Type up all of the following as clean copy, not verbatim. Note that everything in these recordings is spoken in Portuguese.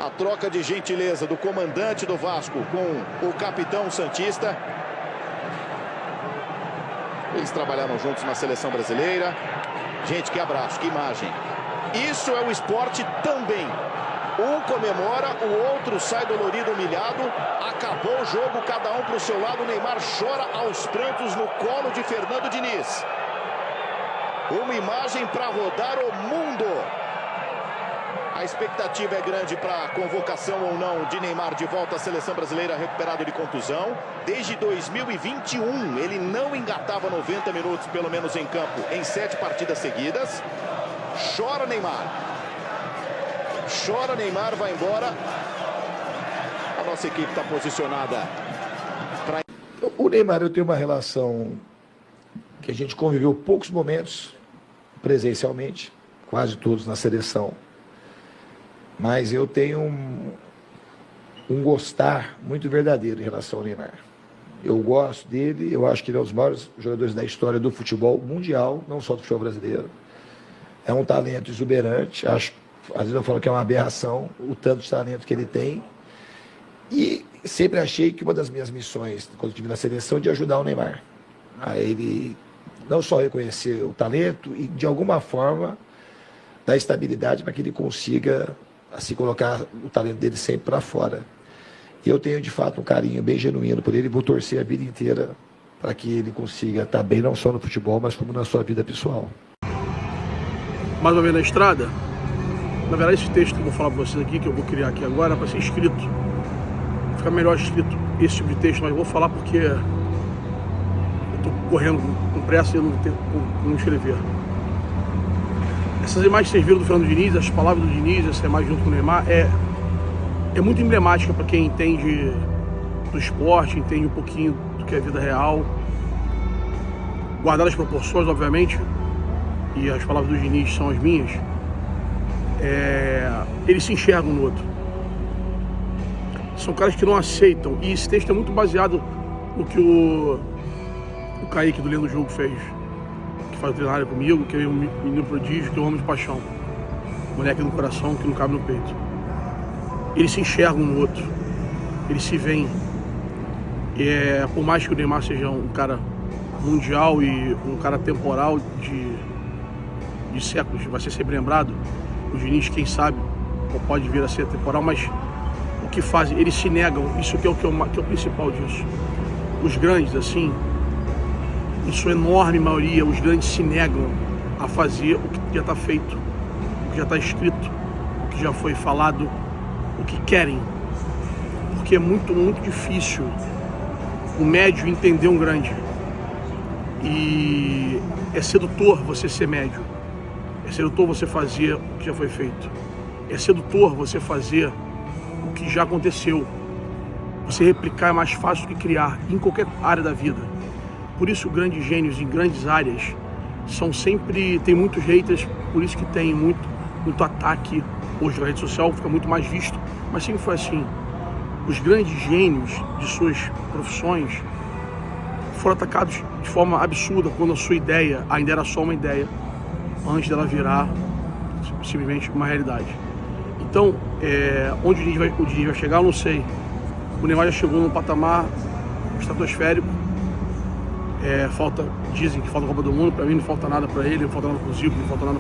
A troca de gentileza do comandante do Vasco com o capitão santista. Eles trabalharam juntos na seleção brasileira. Gente, que abraço, que imagem. Isso é o esporte também. Um comemora, o outro sai dolorido, humilhado. Acabou o jogo, cada um para o seu lado. O Neymar chora aos prantos no colo de Fernando Diniz. Uma imagem para rodar o mundo. A expectativa é grande para a convocação ou não de Neymar de volta à seleção brasileira, recuperado de contusão. Desde 2021, ele não engatava 90 minutos, pelo menos em campo, em 7 partidas seguidas. Chora Neymar. Chora Neymar, vai embora. A nossa equipe está posicionada para... O Neymar, eu tenho uma relação que a gente conviveu poucos momentos presencialmente, quase todos na seleção. Mas eu tenho um gostar muito verdadeiro em relação ao Neymar. Eu gosto dele, eu acho que ele é um dos maiores jogadores da história do futebol mundial, não só do futebol brasileiro. É um talento exuberante, acho, às vezes eu falo que é uma aberração, o tanto de talento que ele tem. E sempre achei que uma das minhas missões, quando estive na seleção, é de ajudar o Neymar. A ele não só reconhecer o talento e, de alguma forma, dar estabilidade para que ele consiga assim colocar o talento dele sempre para fora. E eu tenho, de fato, um carinho bem genuíno por ele e vou torcer a vida inteira para que ele consiga estar bem, não só no futebol, mas como na sua vida pessoal. Mais uma vez na estrada, na verdade esse texto que eu vou falar para vocês aqui, que eu vou criar aqui agora, para ser escrito. Fica melhor escrito esse tipo de texto, mas eu vou falar porque eu estou correndo com pressa e eu não tenho como escrever. Essas imagens que vocês viram do Fernando Diniz, as palavras do Diniz, essa imagem junto com o Neymar, é muito emblemática para quem entende do esporte, entende um pouquinho do que é a vida real. Guardar as proporções, obviamente, e as palavras do Diniz são as minhas, eles se enxergam no outro. São caras que não aceitam, e esse texto é muito baseado no que o Kaique do Lendo do Jogo fez, que faz o treinário comigo, que é um menino prodígio, que eu amo de paixão, moleque do coração que não cabe no peito. Eles se enxergam no outro, eles se veem. Por mais que o Neymar seja um cara mundial e um cara temporal de séculos, vai ser sempre lembrado, o Diniz, quem sabe, pode vir a ser temporal, mas o que fazem? Eles se negam, isso que é o principal disso. Os grandes, assim, em sua enorme maioria, os grandes se negam a fazer o que já está feito, o que já está escrito, o que já foi falado, o que querem. Porque é muito, muito difícil o médio entender um grande. E é sedutor você ser médio. É sedutor você fazer o que já foi feito. É sedutor você fazer o que já aconteceu. Você replicar é mais fácil do que criar, em qualquer área da vida. Por isso, grandes gênios em grandes áreas são sempre... Tem muitos haters, por isso que tem muito ataque. Hoje na rede social fica muito mais visto, mas sempre foi assim. Os grandes gênios de suas profissões foram atacados de forma absurda quando a sua ideia ainda era só uma ideia, antes dela virar simplesmente uma realidade. Então, onde o Diniz vai chegar, eu não sei. O Neymar já chegou num patamar estratosférico. Dizem que falta a Copa do Mundo, para mim não falta nada para ele, não falta nada para o Zico, não falta nada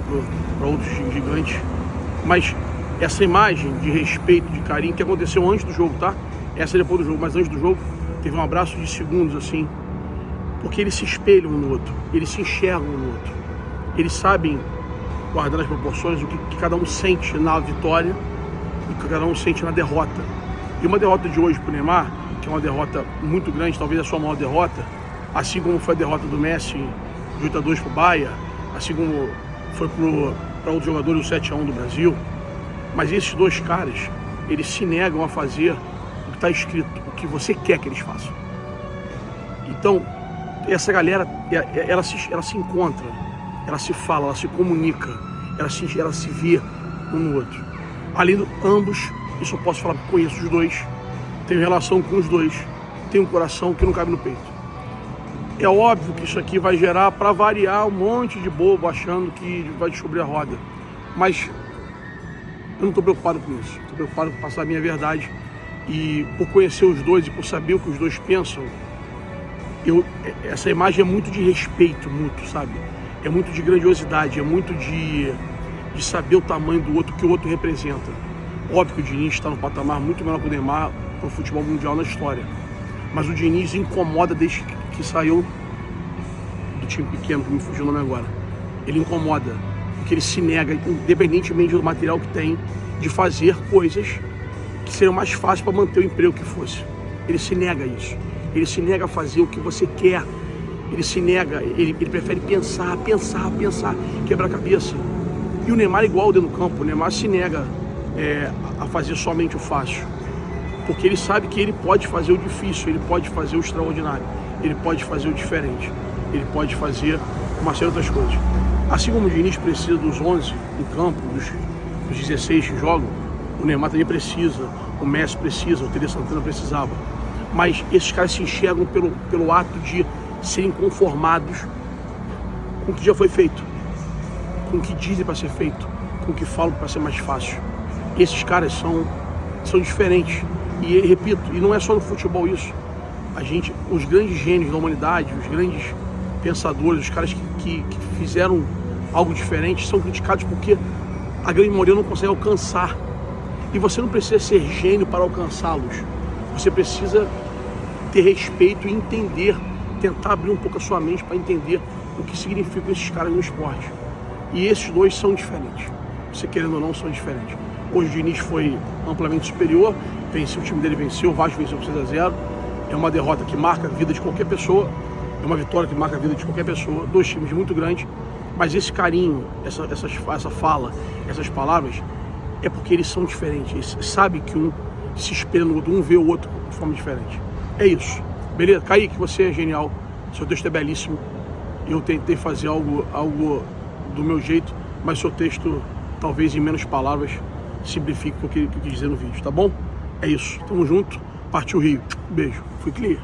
para outros gigantes. Mas essa imagem de respeito, de carinho, que aconteceu antes do jogo, tá? Essa é depois do jogo, mas antes do jogo teve um abraço de segundos, assim, porque eles se espelham um no outro, eles se enxergam um no outro, eles sabem, guardando as proporções, o que cada um sente na vitória e o que cada um sente na derrota. E uma derrota de hoje para o Neymar, que é uma derrota muito grande, talvez a sua maior derrota, assim como foi a derrota do Messi de 8-2 para o Bahia, assim como foi para outros jogadores o 7-1 do Brasil. Mas esses dois caras, eles se negam a fazer o que está escrito, o que você quer que eles façam. Então, essa galera, ela se encontra, ela se fala, ela se comunica, ela se vê um no outro. Além de ambos, isso eu posso falar porque conheço os dois, tenho relação com os dois, tenho um coração que não cabe no peito. É óbvio que isso aqui vai gerar, para variar, um monte de bobo achando que vai descobrir a roda. Mas Eu não estou preocupado com isso. Estou preocupado com passar a minha verdade. E por conhecer os dois e por saber o que os dois pensam, essa imagem é muito de respeito mútuo, sabe? É muito de grandiosidade, é muito de saber o tamanho do outro, o que o outro representa. Óbvio que o Diniz está no patamar muito menor que o Neymar para o futebol mundial na história. Mas o Diniz incomoda desde que saiu do time pequeno, que me fugiu o nome agora. Ele incomoda, porque ele se nega, independentemente do material que tem, de fazer coisas que seriam mais fáceis para manter o emprego que fosse. Ele se nega a isso. Ele se nega a fazer o que você quer. Ele se nega, ele prefere pensar, quebrar a cabeça. E o Neymar é igual dentro do campo. O Neymar se nega a fazer somente o fácil. Porque ele sabe que ele pode fazer o difícil, ele pode fazer o extraordinário, ele pode fazer o diferente, ele pode fazer uma série de outras coisas. Assim como o Diniz precisa dos 11 em campo, dos 16 que jogam, o Neymar também precisa, o Messi precisa, o Tele Santana precisava. Mas esses caras se enxergam pelo ato de serem conformados com o que já foi feito, com o que dizem para ser feito, com o que falam para ser mais fácil. Esses caras são diferentes. E repito, e não é só no futebol isso. Os grandes gênios da humanidade, os grandes pensadores, os caras que fizeram algo diferente, são criticados porque a grande maioria não consegue alcançar. E você não precisa ser gênio para alcançá-los. Você precisa ter respeito e entender, tentar abrir um pouco a sua mente para entender o que significam esses caras no esporte. E esses dois são diferentes. Você querendo ou não, são diferentes. Hoje o Diniz foi amplamente superior, venceu, o time dele venceu, o Vasco venceu por 6-0. É uma derrota que marca a vida de qualquer pessoa, é uma vitória que marca a vida de qualquer pessoa, dois times muito grandes, mas esse carinho, essa fala, essas palavras, é porque eles são diferentes, eles sabem que um se espelha no outro, um vê o outro de forma diferente. É isso, beleza? Kaique, você é genial, seu texto é belíssimo, eu tentei fazer algo do meu jeito, mas seu texto, talvez em menos palavras, simplifique o que eu quis dizer no vídeo, tá bom? É isso, tamo junto, partiu Rio, beijo, fui clear.